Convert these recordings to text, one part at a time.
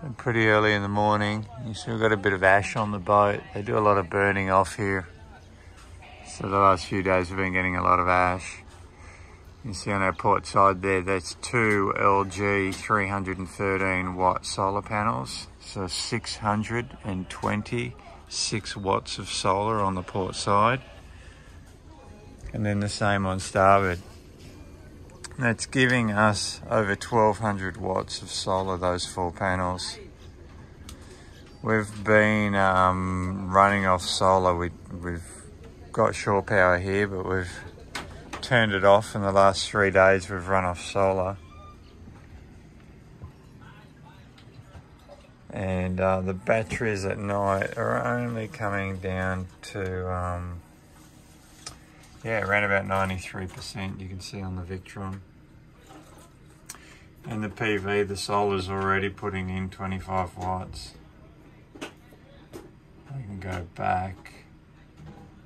And pretty early in the morning. You see we've got a bit of ash on the boat. They do a lot of burning off here. So the last few days we've been getting a lot of ash. You see on our port side there, that's 2 LG 313 watt solar panels. So 626 watts of solar on the port side. And then the same on starboard. That's giving us over 1200 watts of solar, those 4 panels. We've been running off solar. We've got shore power here, but we've turned it off in the last 3 days. We've run off solar. And the batteries at night are only coming down to, around about 93%, you can see on the Victron. And the PV, the solar's already putting in 25 watts. We can go back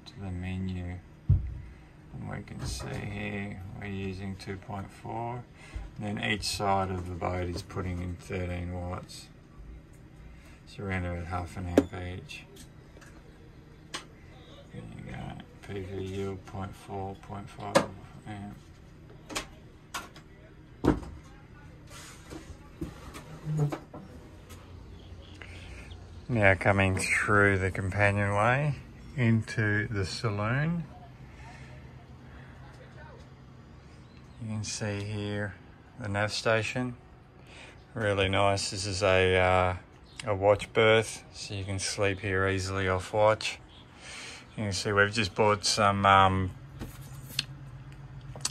to the menu and we can see here we're using 2.4. Then each side of the boat is putting in 13 watts. So around about half an amp each. There you go. PV yield 0.4, 0.5 amp. Now coming through the companionway into the saloon. You can see here the nav station. Really nice. This is a watch berth, so you can sleep here easily off watch. You can see we've just bought some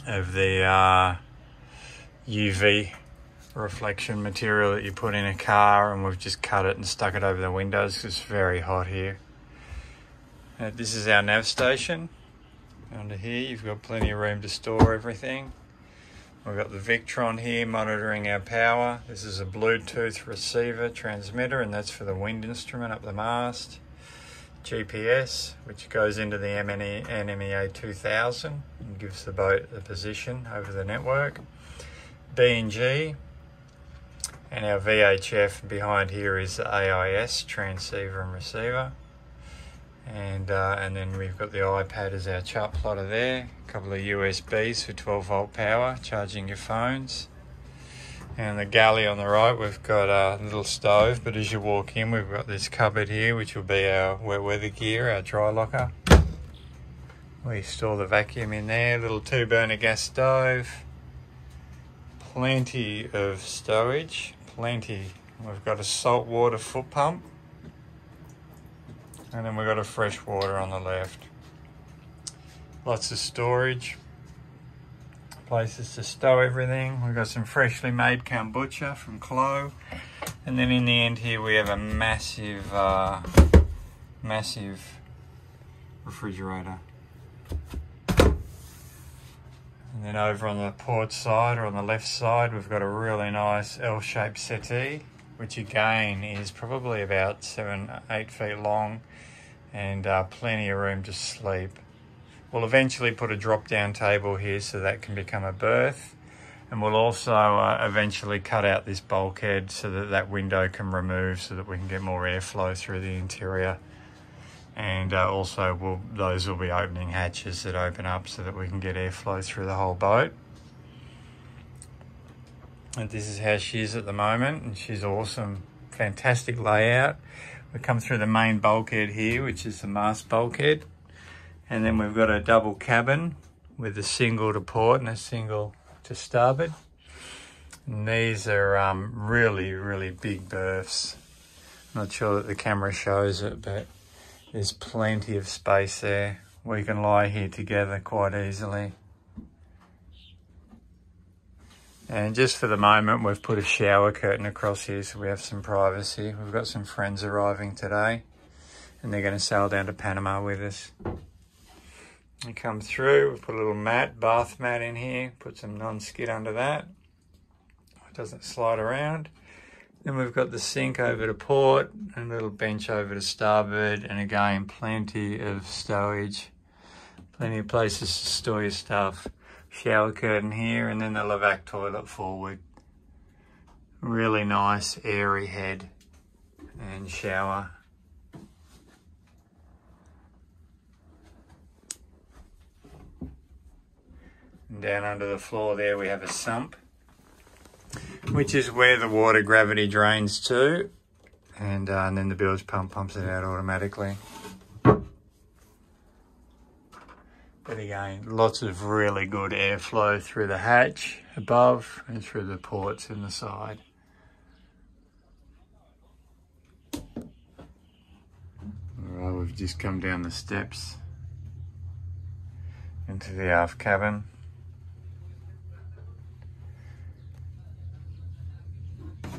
of the UV reflection material that you put in a car, and we've just cut it and stuck it over the windows because it's very hot here. This is our nav station. Under here you've got plenty of room to store everything. We've got the Victron here monitoring our power. This is a Bluetooth receiver transmitter, and that's for the wind instrument up the mast. GPS, which goes into the NMEA 2000 and gives the boat the position over the network. B&G, and our VHF behind here is the AIS transceiver and receiver. And then we've got the iPad as our chart plotter there. A couple of USBs for 12 volt power, charging your phones. And the galley on the right, we've got a little stove, but as you walk in, we've got this cupboard here, which will be our wet weather gear, our dry locker. We store the vacuum in there, little 2-burner gas stove. Plenty of stowage, plenty. We've got a saltwater foot pump. And then we've got a fresh water on the left. Lots of storage. Places to stow everything. We've got some freshly made kombucha from Clo. And then in the end here we have a massive refrigerator. And then over on the port side, or on the left side, we've got a really nice L-shaped settee, which again is probably about 7-8 feet long, and plenty of room to sleep. We'll eventually put a drop-down table here so that can become a berth, and we'll also eventually cut out this bulkhead so that that window can remove, so that we can get more airflow through the interior. And also those will be opening hatches that open up so that we can get airflow through the whole boat. And this is how she is at the moment, and she's awesome. Fantastic layout. We come through the main bulkhead here, which is the mast bulkhead. And then we've got a double cabin with a single to port and a single to starboard. And these are really, really big berths. Not sure that the camera shows it, but there's plenty of space there. We can lie here together quite easily. And just for the moment, we've put a shower curtain across here so we have some privacy. We've got some friends arriving today, and they're going to sail down to Panama with us. We come through, we put a little bath mat in here, put some non-skid under that. It doesn't slide around. Then we've got the sink over to port, and a little bench over to starboard, and again, plenty of stowage, plenty of places to store your stuff. Shower curtain here, and then the Levac toilet forward. Really nice airy head and shower. And down under the floor there we have a sump, which is where the water gravity drains to, and then the bilge pump pumps it out automatically. But again, lots of really good airflow through the hatch above and through the ports in the side. Alright, we've just come down the steps into the aft cabin.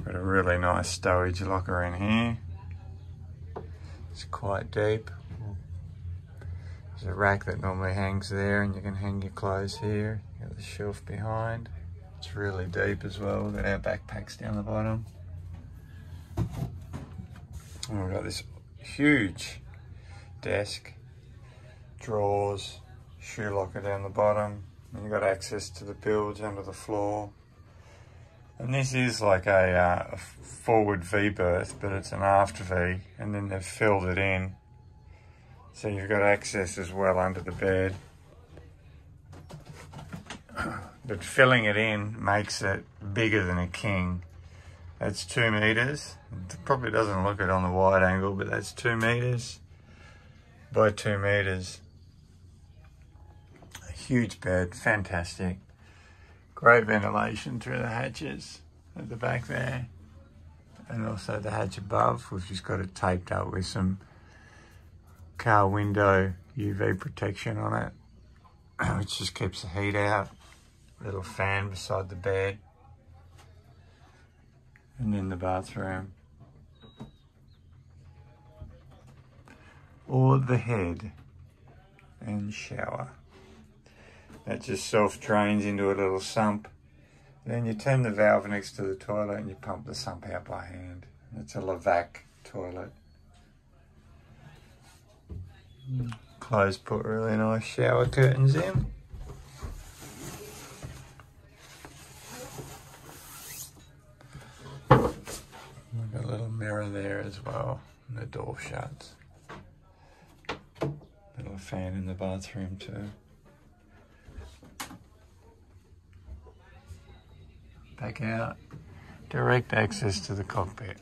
Got a really nice stowage locker in here. It's quite deep. There's a rack that normally hangs there and you can hang your clothes here. You got the shelf behind. It's really deep as well. We've got our backpacks down the bottom. And we've got this huge desk, drawers, shoe locker down the bottom. And you've got access to the bilge under the floor. And this is like a forward V berth, but it's an aft V, and then they've filled it in. So you've got access as well under the bed. But filling it in makes it bigger than a king. That's 2 meters. It probably doesn't look it on the wide angle, but that's 2 meters by 2 meters. A huge bed, fantastic. Great ventilation through the hatches at the back there. And also the hatch above, we've just got it taped up with some car window UV protection on it, which just keeps the heat out. Little fan beside the bed. And then the bathroom. Or the head and shower. That just self-drains into a little sump. Then you turn the valve next to the toilet and you pump the sump out by hand. It's a Lavac toilet. Clothes put really nice shower curtains in. We've got a little mirror there as well, and the door shuts. Little fan in the bathroom too. Back out, direct access to the cockpit.